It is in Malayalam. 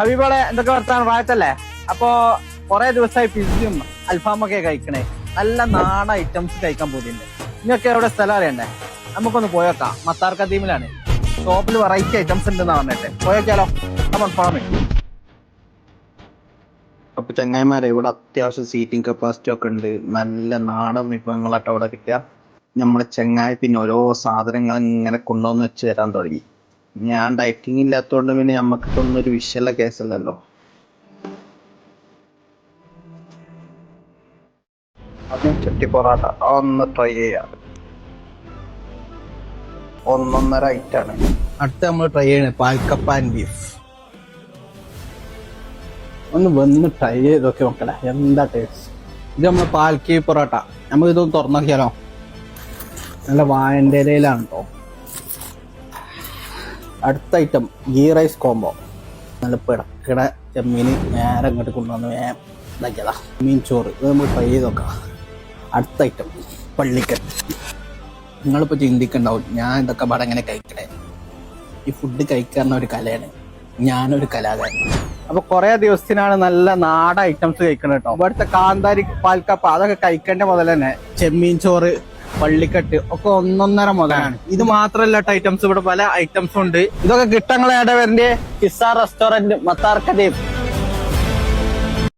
ഹബീബോളെ എന്തൊക്കെ വർത്താനം റായത്തല്ലേ? അപ്പൊ കുറെ ദിവസമായി പിസ്സയും അൽഫാമൊക്കെ കഴിക്കണേ. നല്ല നാടൻ ഐറ്റംസ് കഴിക്കാൻ പോകുന്നുണ്ട്. ഇങ്ങൊക്കെ എവിടെ സ്ഥലം അറിയണ്ടേ? നമുക്കൊന്ന് പോയേക്കാം. മത്താർ കദീമിലാണ്. ഷോപ്പിൽ വെറൈറ്റി ഐറ്റംസ് ഉണ്ടെന്ന് പറഞ്ഞിട്ട് പോയേക്കാലോ. നമ്മൾ ഫോമേ. അപ്പൊ ചങ്ങായിമാരെ, ഇവിടെ അത്യാവശ്യം സീറ്റിംഗ് കപ്പാസിറ്റി ഒക്കെ ഉണ്ട്. നല്ല നാടൻ വിഭവങ്ങളായിട്ട് അവിടെ കിട്ടുക. നമ്മളെ ചങ്ങായി പിന്നെ ഓരോ സാധനങ്ങൾ ഇങ്ങനെ കൊണ്ടുവന്ന് വെച്ച് തരാൻ തുടങ്ങി. ഞാൻ ഡയറ്റിംഗ് ഇല്ലാത്തതുകൊണ്ട് പിന്നെ നമുക്ക് ഇതൊന്നും ഒരു വിഷയമുള്ള കേസല്ലല്ലോ. ആദ്യം ചട്ടി പൊറാട്ട ഒന്ന് ട്രൈ ചെയ്യാം. 1.5 ഐറ്റാണ്. അടുത്ത നമ്മൾ ട്രൈ ചെയ്യണേ പാൽക്കപ്പ ആൻഡ് ബീഫ്. ഒന്ന് വന്ന് ട്രൈ ചെയ്തൊക്കെ നോക്കട്ടെ എന്താ ടേസ്റ്റ്. ഇത് നമ്മൾ പാൽക്കി പൊറോട്ട. നമുക്ക് ഇതൊന്ന് തുറന്നു നോക്കിയാലോ. നല്ല വാഴൻ്റെ ഇലയിലാണ് കേട്ടോ. അടുത്ത ഐറ്റം ഗീ റൈസ് കോംബോ. നല്ല പിടക്കിട ചെമ്മീന് നേരെ ഇങ്ങോട്ട് കൊണ്ടുവന്ന് ഇതാക്കിയതാ മീൻ ചോറ്. ഇത് നമ്മൾ ട്രൈ ചെയ്ത് നോക്കാം. അടുത്ത ഐറ്റം പള്ളിക്കൽ. നിങ്ങളിപ്പോൾ ചിന്തിക്കണ്ടാവും ഞാൻ ഇതൊക്കെ പാടെ എങ്ങനെ കഴിക്കണേ. ഈ ഫുഡ് കഴിക്കാറുള്ള ഒരു കലയാണ്. ഞാനൊരു കലാകാരൻ. അപ്പൊ കുറെ ദിവസത്തിനാണ് നല്ല നാടൻ ഐറ്റംസ് കഴിക്കണം കേട്ടോ. ഇവിടുത്തെ കാന്താരി പാൽക്കപ്പ അതൊക്കെ കഴിക്കേണ്ട മുതൽ തന്നെ ചെമ്മീൻ ചോറ് പള്ളിക്കെട്ട് ഒക്കെ 1.5 മുതലാണ്. ഇത് മാത്രമല്ല ഐറ്റംസ്, ഇവിടെ പല ഐറ്റംസും ഉണ്ട്. ഇതൊക്കെ കിട്ടങ്ങളെ വരണ്ടേ കിസ്സ റെസ്റ്റോറന്റ് മത്താർ കദീം.